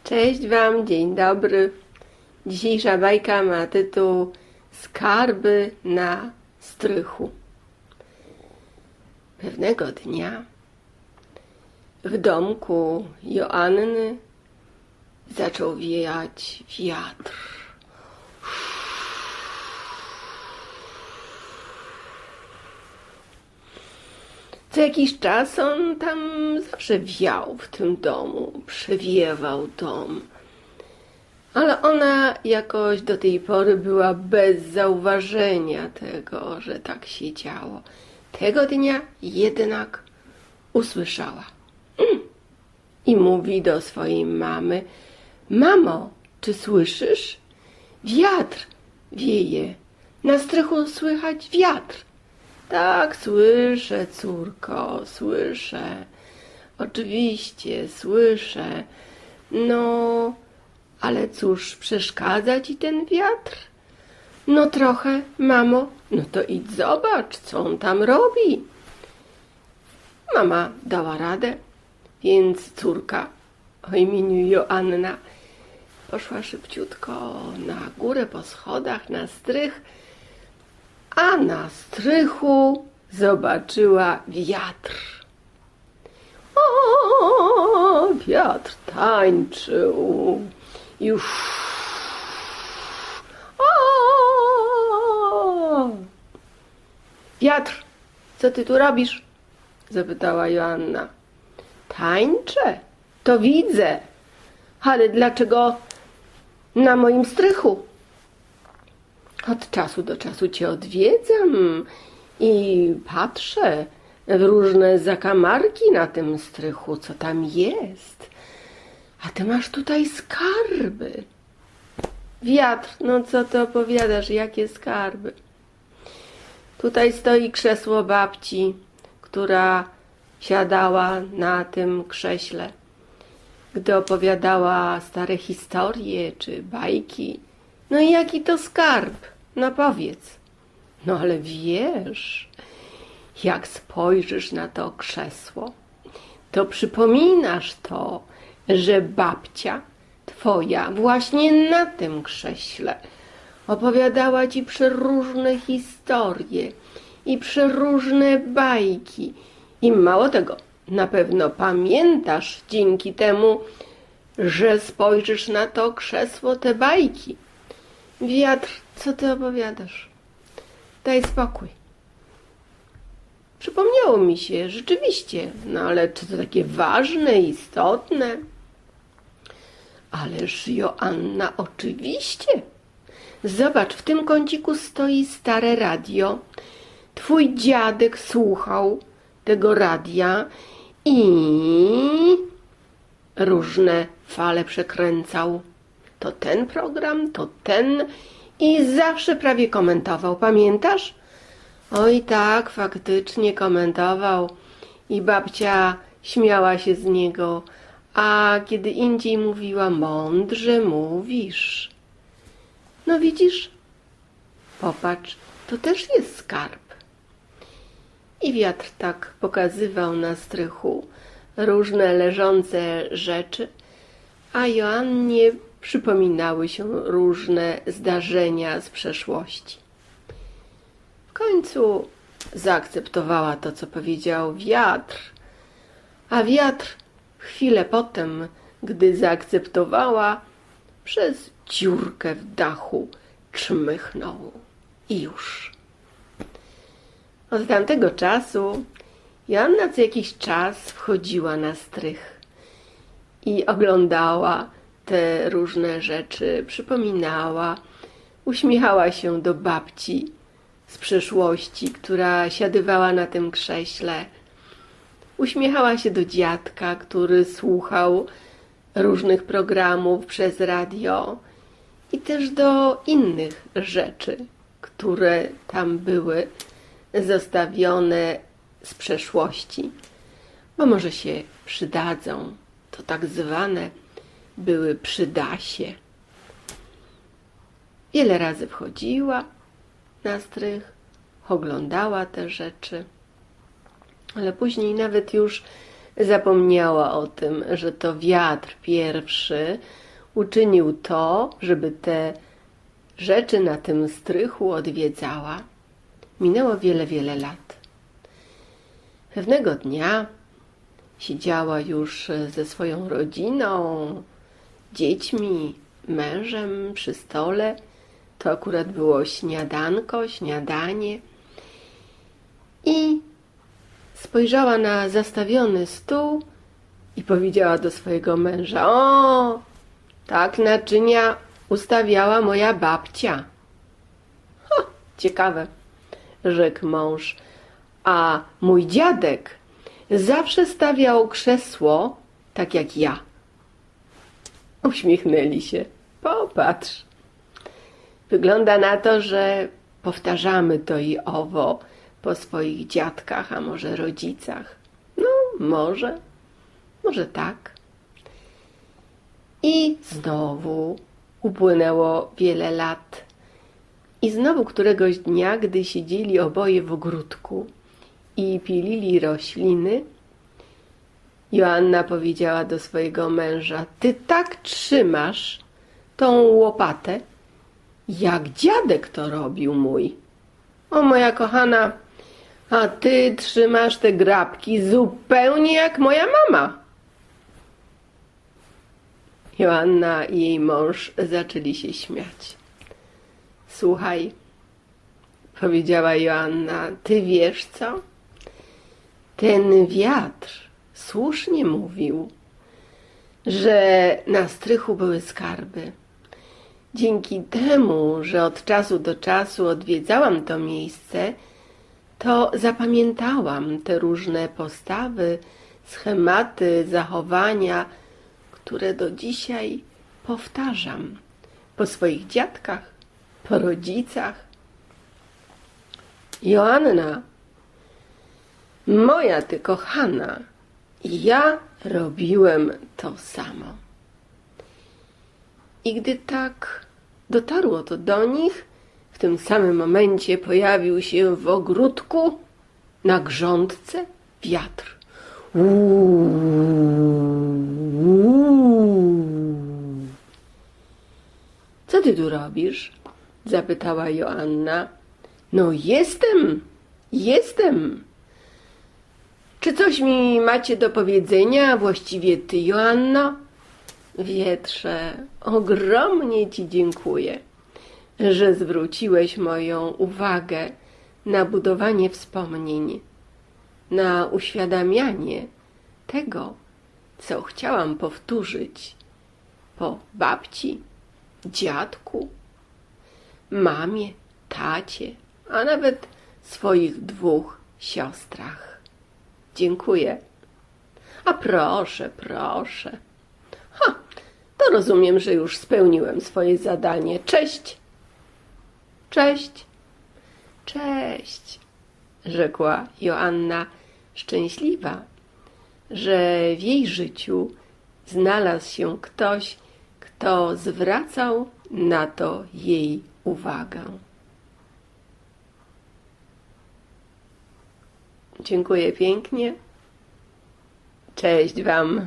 Cześć Wam, dzień dobry. Dzisiejsza bajka ma tytuł Skarby na strychu. Pewnego dnia w domku Joanny zaczął wiać wiatr. Co jakiś czas on tam zawsze wiał w tym domu, przewiewał dom. Ale ona jakoś do tej pory była bez zauważenia tego, że tak się działo. Tego dnia jednak usłyszała. I mówi do swojej mamy: Mamo, czy słyszysz? Wiatr wieje. Na strychu słychać wiatr. Tak, słyszę, córko, słyszę. Oczywiście, słyszę. No, ale cóż, przeszkadza ci ten wiatr? No trochę, mamo. No to idź zobacz, co on tam robi. Mama dała radę, więc córka o imieniu Joanna poszła szybciutko na górę po schodach, na strych, a na strychu zobaczyła wiatr. O, wiatr tańczył. Już. O! Wiatr, co ty tu robisz? Zapytała Joanna. Tańczę, to widzę. Ale dlaczego na moim strychu? Od czasu do czasu cię odwiedzam i patrzę w różne zakamarki na tym strychu, co tam jest. A ty masz tutaj skarby. Wiatr, no co ty opowiadasz, jakie skarby? Tutaj stoi krzesło babci, która siadała na tym krześle, gdy opowiadała stare historie czy bajki. No i jaki to skarb? No powiedz. No ale wiesz, jak spojrzysz na to krzesło, to przypominasz to, że babcia twoja właśnie na tym krześle opowiadała ci przeróżne historie i przeróżne bajki. I mało tego, na pewno pamiętasz dzięki temu, że spojrzysz na to krzesło, te bajki. Wiatr, co ty opowiadasz? Daj spokój. Przypomniało mi się, rzeczywiście, no ale czy to takie ważne, istotne? Ależ Joanna, oczywiście. Zobacz, w tym kąciku stoi stare radio. Twój dziadek słuchał tego radia i różne fale przekręcał. To ten program, to ten i zawsze prawie komentował. Pamiętasz? Oj tak, faktycznie komentował i babcia śmiała się z niego, a kiedy indziej mówiła: mądrze mówisz. No widzisz? Popatrz, to też jest skarb. I wiatr tak pokazywał na strychu różne leżące rzeczy, a Joannie przypominały się różne zdarzenia z przeszłości. W końcu zaakceptowała to, co powiedział wiatr, a wiatr chwilę potem, gdy zaakceptowała, przez dziurkę w dachu czmychnął i już. Od tamtego czasu Joanna co jakiś czas wchodziła na strych i oglądała te różne rzeczy, przypominała, uśmiechała się do babci z przeszłości, która siadywała na tym krześle. Uśmiechała się do dziadka, który słuchał różnych programów przez radio i też do innych rzeczy, które tam były zostawione z przeszłości, bo może się przydadzą. To tak zwane były przydasie. Wiele razy wchodziła na strych, oglądała te rzeczy, ale później nawet już Zapomniała o tym, że to wiatr pierwszy uczynił to, żeby te rzeczy na tym strychu odwiedzała. Minęło wiele, wiele lat. Pewnego dnia siedziała już ze swoją rodziną, dziećmi, mężem przy stole. To akurat było śniadanko, śniadanie. I spojrzała na zastawiony stół i powiedziała do swojego męża: o, tak naczynia ustawiała moja babcia. Ciekawe, rzekł mąż, a mój dziadek zawsze stawiał krzesło tak jak ja. Uśmiechnęli się. Popatrz. Wygląda na to, że powtarzamy to i owo po swoich dziadkach, a może rodzicach. No, może tak. I znowu upłynęło wiele lat. I znowu któregoś dnia, gdy siedzieli oboje w ogródku i pilili rośliny, Joanna powiedziała do swojego męża: ty tak trzymasz tą łopatę, jak dziadek to robił mój. O, moja kochana, a ty trzymasz te grabki zupełnie jak moja mama. Joanna i jej mąż zaczęli się śmiać. Słuchaj, powiedziała Joanna, ty wiesz co? Ten wiatr słusznie mówił, że na strychu były skarby. Dzięki temu, że od czasu do czasu odwiedzałam to miejsce, to zapamiętałam te różne postawy, schematy, zachowania, które do dzisiaj powtarzam po swoich dziadkach, po rodzicach. Joanna, moja ty kochana, ja robiłem to samo. I gdy tak dotarło to do nich, w tym samym momencie pojawił się w ogródku na grządce wiatr. Co ty tu robisz? Zapytała Joanna. No jestem. Czy coś mi macie do powiedzenia, właściwie ty, Joanno? Wietrze, ogromnie ci dziękuję, że zwróciłeś moją uwagę na budowanie wspomnień, na uświadamianie tego, co chciałam powtórzyć po babci, dziadku, mamie, tacie, a nawet swoich 2 siostrach. Dziękuję. A proszę. To rozumiem, że już spełniłem swoje zadanie. Cześć, rzekła Joanna, szczęśliwa, że w jej życiu znalazł się ktoś, kto zwracał na to jej uwagę. Dziękuję pięknie. Cześć wam.